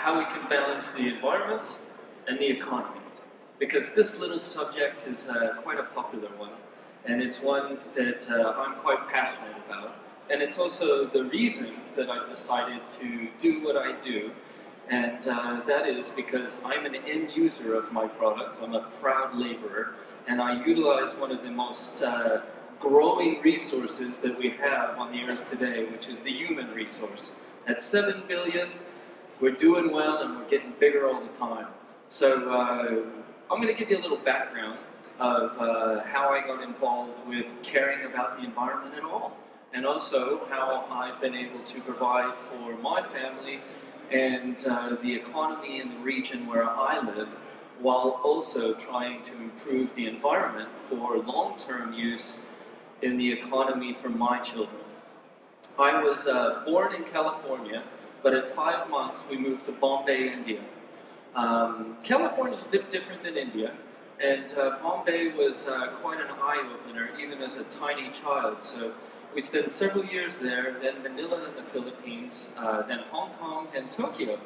how we can balance the environment and the economy. Because this little subject is quite a popular one, and it's one that I'm quite passionate about. And it's also the reason that I've decided to do what I do, and that is because I'm an end user of my product. I'm a proud laborer, and I utilize one of the most growing resources that we have on the earth today, which is the human resource. At 7 billion, we're doing well and we're getting bigger all the time. So I'm going to give you a little background of how I got involved with caring about the environment at all, and also how I've been able to provide for my family and the economy in the region where I live, while also trying to improve the environment for long-term use in the economy for my children. I was born in California, but at 5 months we moved to Bombay, India. California is a bit different than India, and Bombay was quite an eye-opener, even as a tiny child. So we spent several years there, then Manila in the Philippines, then Hong Kong and Tokyo,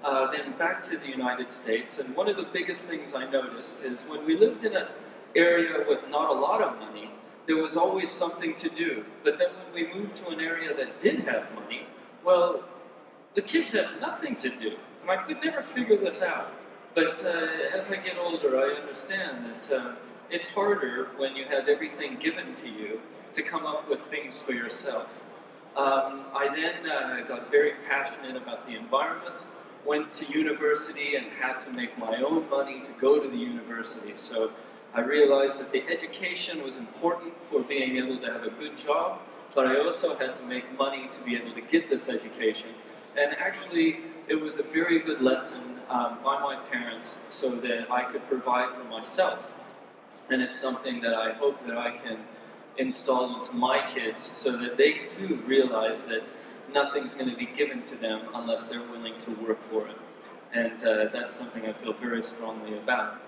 then back to the United States. And one of the biggest things I noticed is when we lived in an area with not a lot of money, there was always something to do. But then when we moved to an area that did have money, well, the kids had nothing to do. And I could never figure this out. But as I get older, I understand that it's harder when you have everything given to you to come up with things for yourself. I then got very passionate about the environment, went to university and had to make my own money to go to the university. So I realized that the education was important for being able to have a good job, but I also had to make money to be able to get this education. And actually, it was a very good lesson by my parents so that I could provide for myself. And it's something that I hope that I can install into my kids so that they too realize that nothing's going to be given to them unless they're willing to work for it. And that's something I feel very strongly about.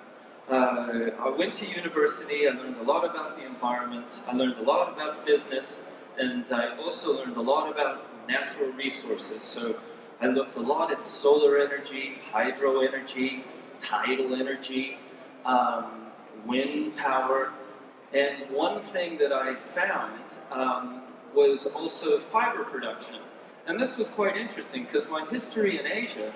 I went to university, I learned a lot about the environment, I learned a lot about business, and I also learned a lot about natural resources. So I looked a lot at solar energy, hydro energy, tidal energy, wind power, and one thing that I found was also fiber production. And this was quite interesting because my history in Asia,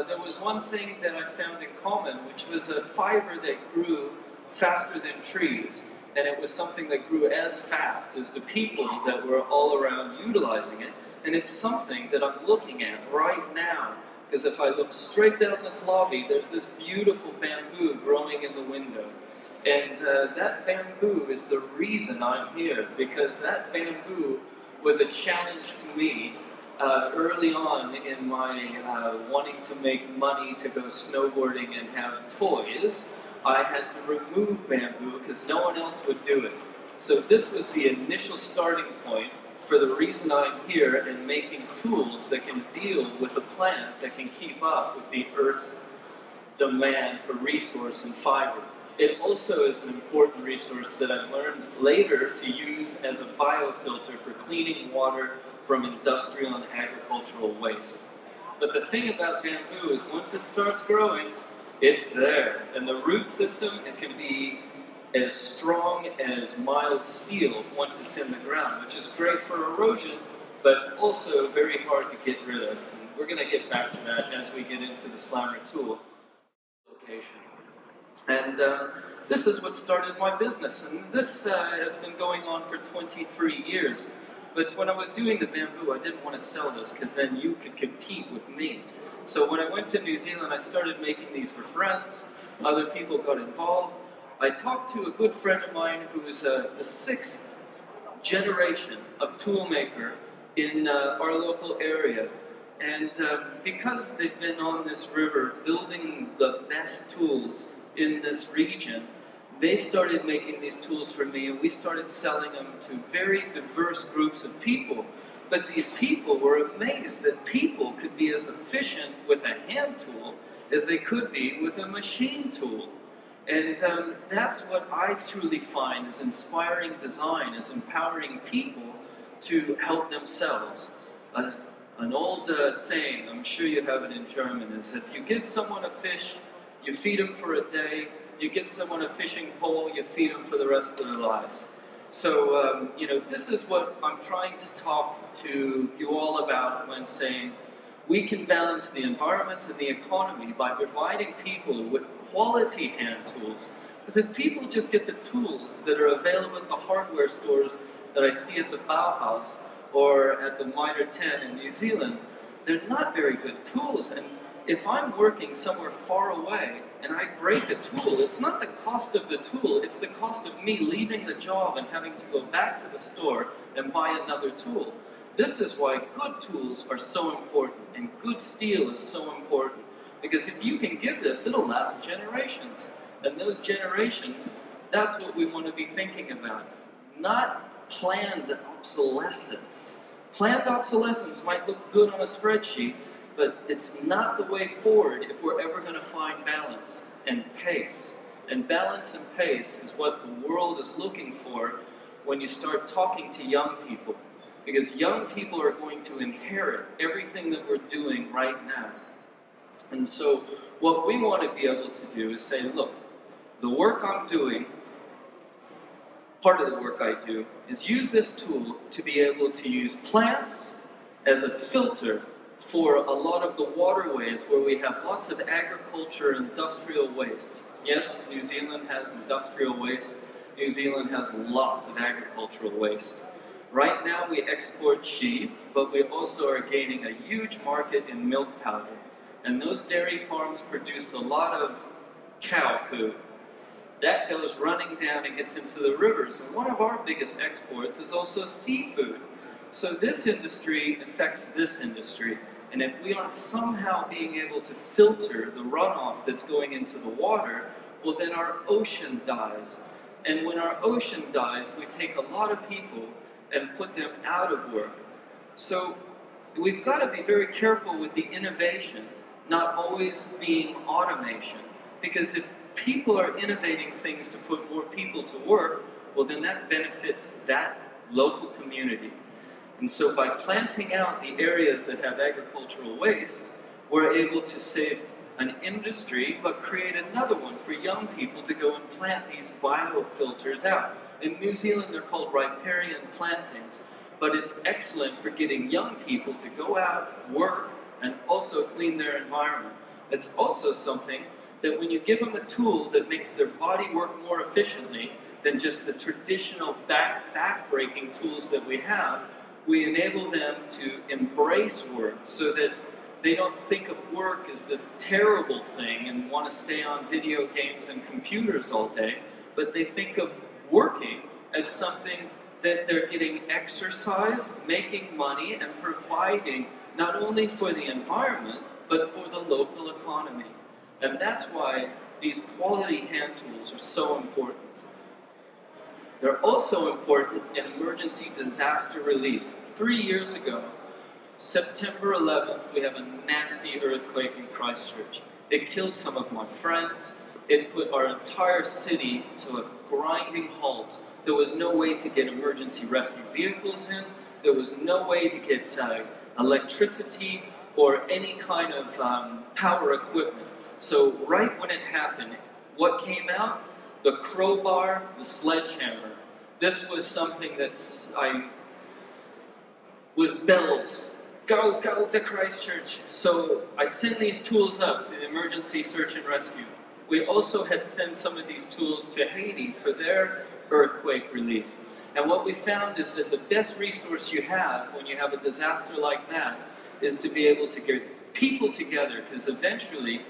there was one thing that I found in common, which was a fiber that grew faster than trees. And it was something that grew as fast as the people that were all around utilizing it. And it's something that I'm looking at right now. Because if I look straight down this lobby, there's this beautiful bamboo growing in the window. And that bamboo is the reason I'm here. Because that bamboo was a challenge to me early on in my wanting to make money to go snowboarding and have toys. I had to remove bamboo because no one else would do it. So this was the initial starting point for the reason I'm here and making tools that can deal with a plant that can keep up with the Earth's demand for resource and fiber. It also is an important resource that I learned later to use as a biofilter for cleaning water from industrial and agricultural waste. But the thing about bamboo is once it starts growing, it's there. And the root system, it can be as strong as mild steel once it's in the ground, which is great for erosion, but also very hard to get rid of. And we're going to get back to that as we get into the slammer tool location. And this is what started my business. And this has been going on for 23 years. But when I was doing the bamboo, I didn't want to sell this because then you could compete with me. So when I went to New Zealand, I started making these for friends. Other people got involved. I talked to a good friend of mine who is the 6th generation of toolmaker in our local area. And because they've been on this river building the best tools in this region, they started making these tools for me, and we started selling them to very diverse groups of people. But these people were amazed that people could be as efficient with a hand tool as they could be with a machine tool. And that's what I truly find is inspiring design, is empowering people to help themselves. An old saying, I'm sure you have it in German, is if you give someone a fish, you feed them for a day. You give someone a fishing pole, you feed them for the rest of their lives. So, this is what I'm trying to talk to you all about when saying we can balance the environment and the economy by providing people with quality hand tools. Because if people just get the tools that are available at the hardware stores that I see at the Bauhaus or at the Mitre 10 in New Zealand, they're not very good tools. And if I'm working somewhere far away and I break a tool, it's not the cost of the tool, it's the cost of me leaving the job and having to go back to the store and buy another tool. This is why good tools are so important, and good steel is so important. Because if you can give this, it'll last generations. And those generations, that's what we want to be thinking about. Not planned obsolescence. Planned obsolescence might look good on a spreadsheet, but it's not the way forward if we're ever going to find balance and pace. And balance and pace is what the world is looking for when you start talking to young people. Because young people are going to inherit everything that we're doing right now. And so what we want to be able to do is say, look, the work I'm doing, part of the work I do, is use this tool to be able to use plants as a filter for a lot of the waterways where we have lots of agriculture and industrial waste. Yes, New Zealand has industrial waste. New Zealand has lots of agricultural waste. Right now we export sheep, but we also are gaining a huge market in milk powder. And those dairy farms produce a lot of cow poo. That goes running down and gets into the rivers. And one of our biggest exports is also seafood. So this industry affects this industry. And if we aren't somehow being able to filter the runoff that's going into the water, well then our ocean dies. And when our ocean dies, we take a lot of people and put them out of work. So we've got to be very careful with the innovation, not always being automation. Because if people are innovating things to put more people to work, well then that benefits that local community. And so by planting out the areas that have agricultural waste, we're able to save an industry, but create another one for young people to go and plant these biofilters out. In New Zealand, they're called Riparian Plantings, but it's excellent for getting young people to go out, work, and also clean their environment. It's also something that when you give them a tool that makes their body work more efficiently than just the traditional back-breaking tools that we have, we enable them to embrace work so that they don't think of work as this terrible thing and want to stay on video games and computers all day, but they think of working as something that they're getting exercise, making money, and providing not only for the environment, but for the local economy. And that's why these quality hand tools are so important. They're also important in emergency disaster relief. 3 years ago, September 11th, we have a nasty earthquake in Christchurch. It killed some of my friends. It put our entire city to a grinding halt. There was no way to get emergency rescue vehicles in. There was no way to get electricity or any kind of power equipment. So right when it happened, what came out? The crowbar, the sledgehammer. This was something that was bells. Go to Christchurch. So I sent these tools up to the emergency search and rescue. We also had sent some of these tools to Haiti for their earthquake relief. And what we found is that the best resource you have when you have a disaster like that is to be able to get people together, because eventually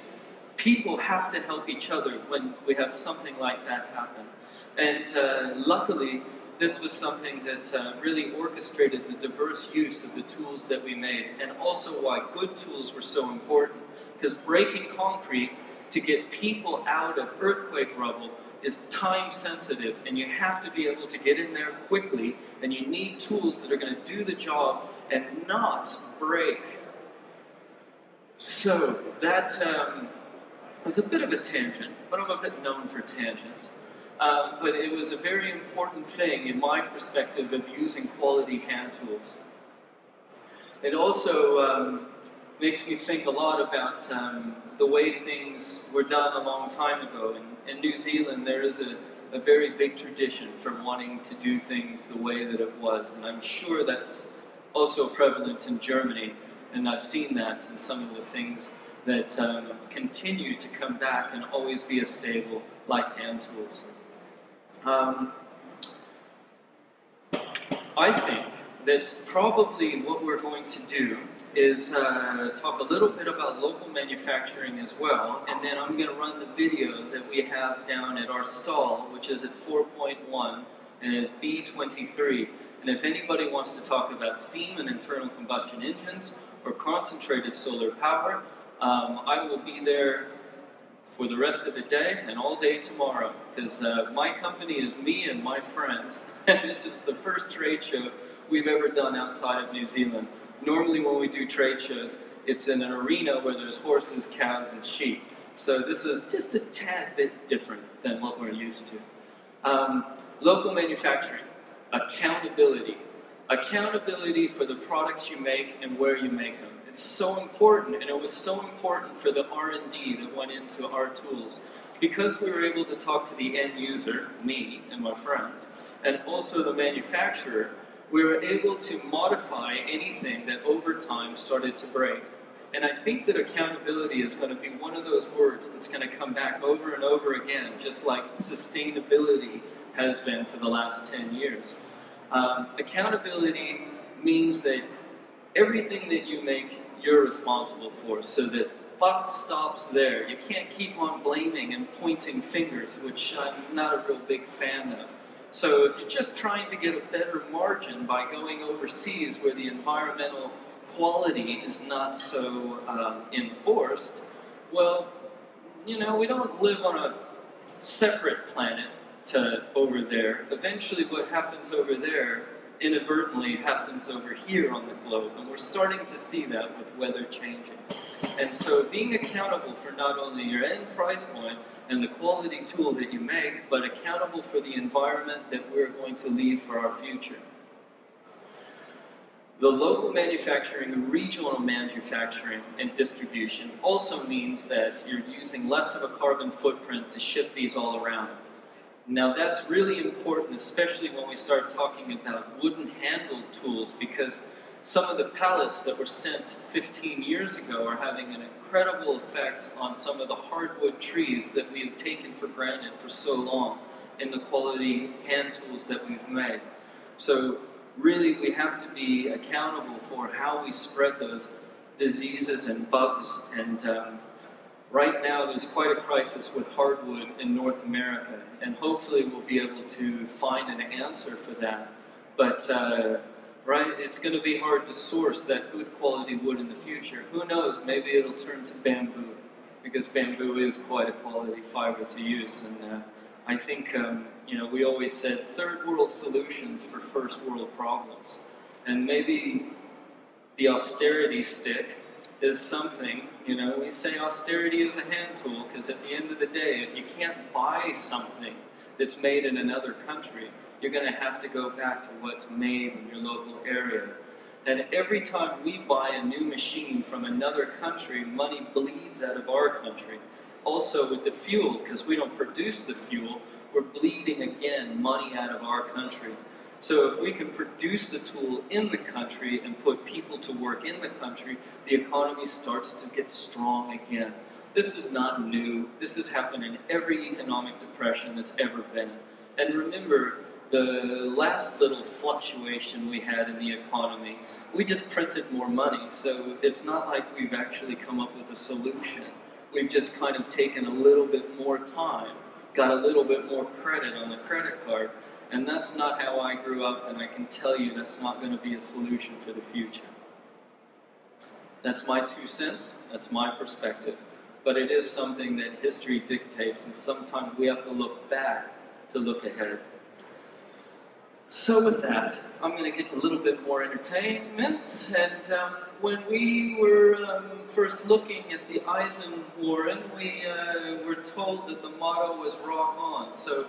people have to help each other when we have something like that happen. And luckily, this was something that really orchestrated the diverse use of the tools that we made, and also why good tools were so important. Because breaking concrete to get people out of earthquake rubble is time sensitive, and you have to be able to get in there quickly, and you need tools that are going to do the job and not break. So that was a bit of a tangent, but I'm a bit known for tangents. But it was a very important thing in my perspective of using quality hand tools. It also makes me think a lot about the way things were done a long time ago. In New Zealand, there is a very big tradition from wanting to do things the way that it was, and I'm sure that's also prevalent in Germany, and I've seen that in some of the things that continue to come back and always be a staple, like hand tools. I think that probably what we're going to do is talk a little bit about local manufacturing as well, and then I'm going to run the video that we have down at our stall, which is at 4.1 and is B23. And if anybody wants to talk about steam and internal combustion engines or concentrated solar power, I will be there for the rest of the day and all day tomorrow, because my company is me and my friend, and this is the first trade show we've ever done outside of New Zealand. Normally when we do trade shows, it's in an arena where there's horses, cows, and sheep. So this is just a tad bit different than what we're used to. Local manufacturing, accountability. Accountability for the products you make and where you make them. It's so important, and it was so important for the R&D that went into our tools. Because we were able to talk to the end user, me and my friends, and also the manufacturer, we were able to modify anything that over time started to break. And I think that accountability is going to be one of those words that's going to come back over and over again, just like sustainability has been for the last 10 years. Accountability means that everything that you make, you're responsible for, so that buck stops there. You can't keep on blaming and pointing fingers, which I'm not a real big fan of. So if you're just trying to get a better margin by going overseas where the environmental quality is not so enforced, well, you know, we don't live on a separate planet to over there. Eventually what happens over there inadvertently happens over here on the globe, and we're starting to see that with weather changing. And so being accountable for not only your end price point and the quality tool that you make, but accountable for the environment that we're going to leave for our future. The local manufacturing, regional manufacturing and distribution also means that you're using less of a carbon footprint to ship these all around. Now that's really important, especially when we start talking about wooden handled tools, because some of the pallets that were sent 15 years ago are having an incredible effect on some of the hardwood trees that we've taken for granted for so long in the quality hand tools that we've made. So really we have to be accountable for how we spread those diseases and bugs, and right now there's quite a crisis with hardwood in North America, and hopefully we'll be able to find an answer for that. But right, it's going to be hard to source that good quality wood in the future. Who knows, maybe it'll turn to bamboo, because bamboo is quite a quality fiber to use. And I think, you know, we always said third world solutions for first world problems. And maybe the austerity stick is something, you know, we say austerity is a hand tool, because at the end of the day, if you can't buy something that's made in another country, you're going to have to go back to what's made in your local area. And every time we buy a new machine from another country, money bleeds out of our country. Also with the fuel, because we don't produce the fuel, we're bleeding again money out of our country. So if we can produce the tool in the country and put people to work in the country, the economy starts to get strong again. This is not new. This has happened in every economic depression that's ever been. And remember, the last little fluctuation we had in the economy, we just printed more money. So it's not like we've actually come up with a solution. We've just kind of taken a little bit more time, got a little bit more credit on the credit card. And that's not how I grew up, and I can tell you that's not going to be a solution for the future. That's my 2 cents, that's my perspective. But it is something that history dictates, and sometimes we have to look back to look ahead. So with that, I'm going to get a little bit more entertainment. And when we were first looking at the Eisenwarenmesse, we were told that the motto was rock on. So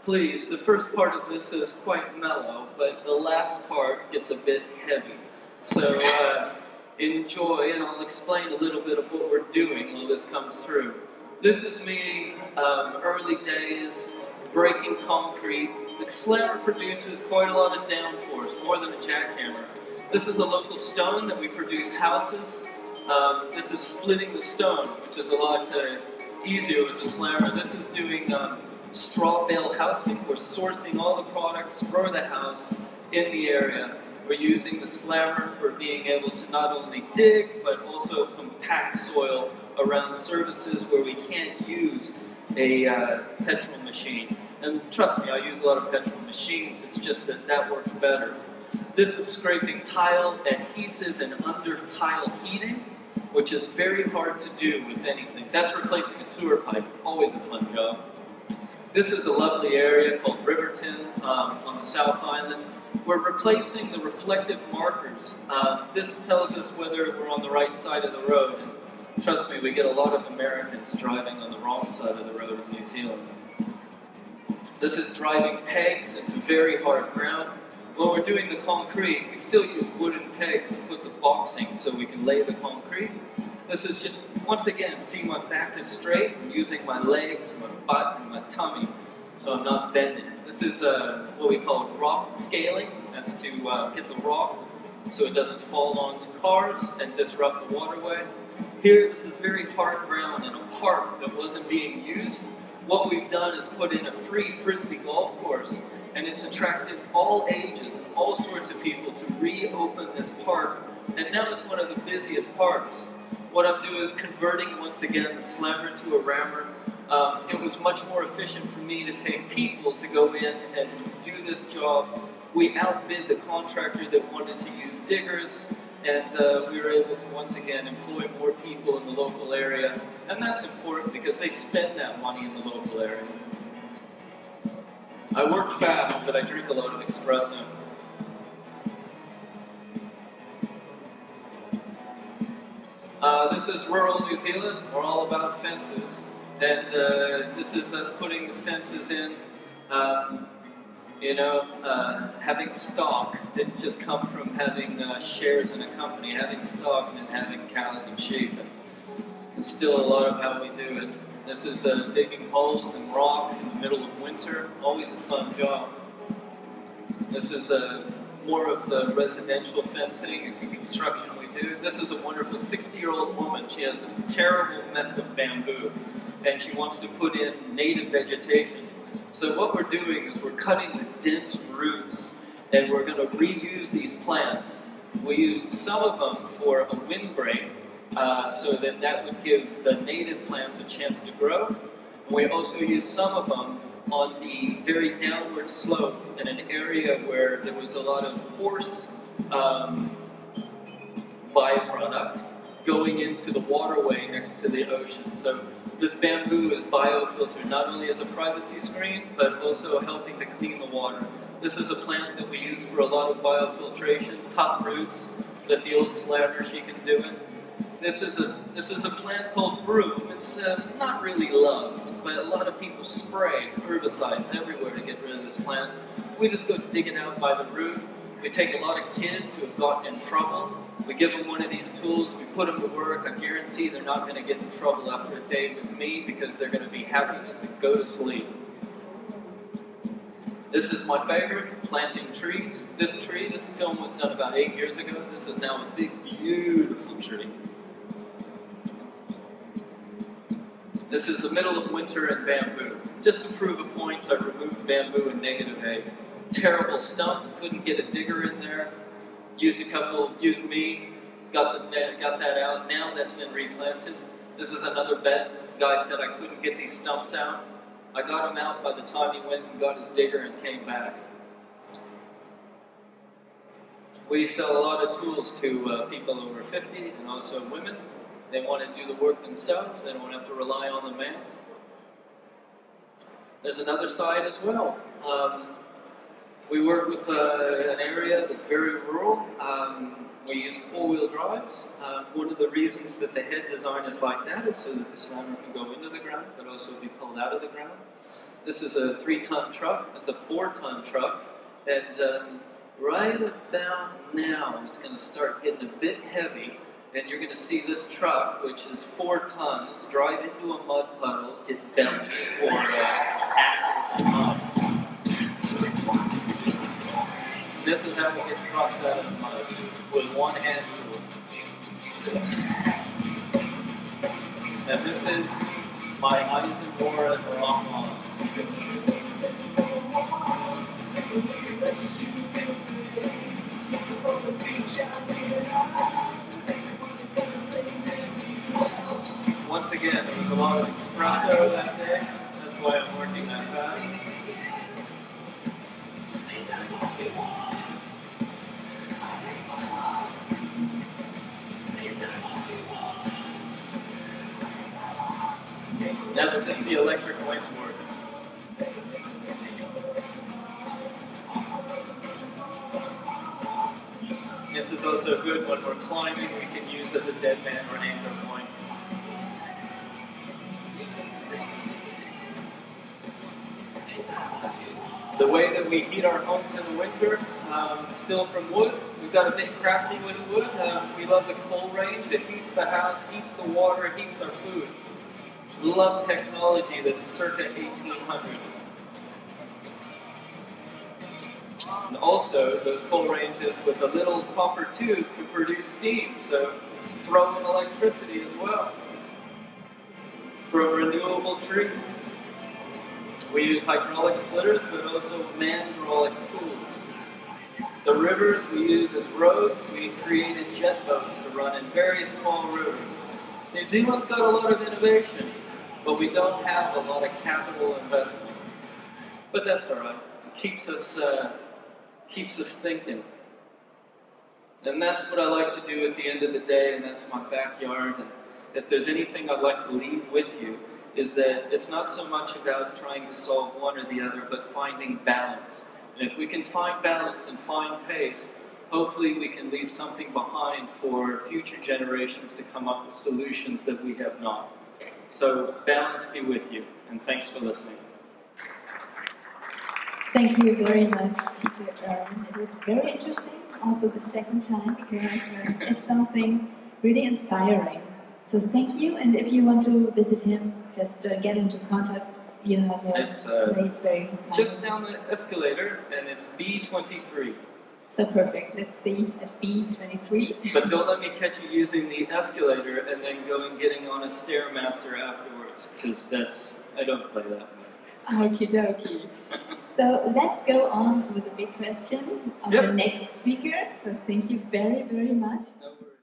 please, the first part of this is quite mellow, but the last part gets a bit heavy. So enjoy, and I'll explain a little bit of what we're doing while this comes through. This is me, early days, breaking concrete. The slammer produces quite a lot of downforce, more than a jackhammer. This is a local stone that we produce houses. This is splitting the stone, which is a lot easier with the slammer. This is doing straw bale housing. We're sourcing all the products for the house in the area. We're using the slammer for being able to not only dig, but also compact soil around surfaces where we can't use a petrol machine. And trust me, I use a lot of petrol machines, it's just that that works better. This is scraping tile, adhesive, and under tile heating, which is very hard to do with anything. That's replacing a sewer pipe, always a fun job. This is a lovely area called Riverton on the South Island. We're replacing the reflective markers. This tells us whether we're on the right side of the road. And trust me, we get a lot of Americans driving on the wrong side of the road in New Zealand. This is driving pegs into very hard ground. When we're doing the concrete, we still use wooden pegs to put the boxing so we can lay the concrete. This is just, once again, see my back is straight. I'm using my legs, my butt, and my tummy, so I'm not bending. This is what we call rock scaling. That's to get the rock so it doesn't fall onto cars and disrupt the waterway. Here, this is very hard ground in a park that wasn't being used. What we've done is put in a free frisbee golf course, and it's attracted all ages and all sorts of people to reopen this park, and now it's one of the busiest parks. What I'm doing is converting, once again, the slammer to a rammer. It was much more efficient for me to take people to go in and do this job. We outbid the contractor that wanted to use diggers, and we were able to, once again, employ more people in the local area. And that's important because they spend that money in the local area. I work fast, but I drink a lot of espresso. This is rural New Zealand. We're all about fences. And this is us putting the fences in. Having stock didn't just come from having shares in a company. Having stock and having cows and sheep. It's still a lot of how we do it. This is digging holes in rock in the middle of winter. Always a fun job. This is more of the residential fencing and construction we do. This is a wonderful 60-year-old woman. She has this terrible mess of bamboo, and she wants to put in native vegetation. So what we're doing is we're cutting the dense roots, and we're going to reuse these plants. We used some of them for a windbreak, so that would give the native plants a chance to grow. We also used some of them on the very downward slope in an area where there was a lot of horse byproduct going into the waterway next to the ocean. So this bamboo is biofiltered not only as a privacy screen, but also helping to clean the water. This is a plant that we use for a lot of biofiltration, tough roots that the old slammer, she can do it. This is a plant called broom. It's not really loved, but a lot of people spray herbicides everywhere to get rid of this plant. We just go dig it out by the root. We take a lot of kids who have gotten in trouble. We give them one of these tools. We put them to work. I guarantee they're not going to get in trouble after a day with me because they're going to be happy just to go to sleep. This is my favorite, planting trees. This film was done about 8 years ago. This is now a big, beautiful tree. This is the middle of winter in bamboo. Just to prove a point, I removed bamboo in -8. Terrible stumps, couldn't get a digger in there. Used me, got that out. Now that's been replanted. This is another bed. Guy said I couldn't get these stumps out. I got him out by the time he went and got his digger and came back. We sell a lot of tools to people over 50 and also women. They want to do the work themselves. They don't have to rely on the man. There's another side as well. We work with an area that's very rural. We use 4-wheel drives. One of the reasons that the head design is like that is so that the slammer can go into the ground, but also be pulled out of the ground. This is a 3-ton truck. It's a 4-ton truck. And right about now, it's going to start getting a bit heavy, and you're going to see this truck, which is 4 tons, drive into a mud puddle, get bent, or axles in mud. This is how we get trucks out of the mud, with one hand tool. And this is my Eisenwarenmesse lawnmower. Once again, there was a lot of espresso that day. That's why I'm working that fast. That's just the electric winch working. This is also good when we're climbing. We can use as a dead man or an anchor point. The way that we heat our homes in the winter, still from wood. We've got a bit crafty with wood. We love the coal range. It heats the house, heats the water, it heats our food. Love technology that's circa 1800. And also, those coal ranges with a little copper tube can produce steam, so throw in electricity as well. From renewable trees. We use hydraulic splitters, but also man-hydraulic tools. The rivers we use as roads. We created jet boats to run in very small rivers. New Zealand's got a lot of innovation, but we don't have a lot of capital investment. But that's all right. It keeps us thinking. And that's what I like to do at the end of the day, and that's my backyard. And if there's anything I'd like to leave with you, is that it's not so much about trying to solve one or the other, but finding balance. And if we can find balance and find pace, hopefully we can leave something behind for future generations to come up with solutions that we have not. So balance be with you, and thanks for listening. Thank you very much, TJ Irvin. It was very interesting, also the second time, because it's something really inspiring. So thank you, and if you want to visit him, just get into contact. You have a place where you can find just him. down the escalator, and it's B23. So perfect. Let's see at B23. But don't let me catch you using the escalator and then getting on a Stairmaster afterwards, because I don't play that. Okie dokie. So let's go on with the big question of the next speaker. So thank you very, very much. No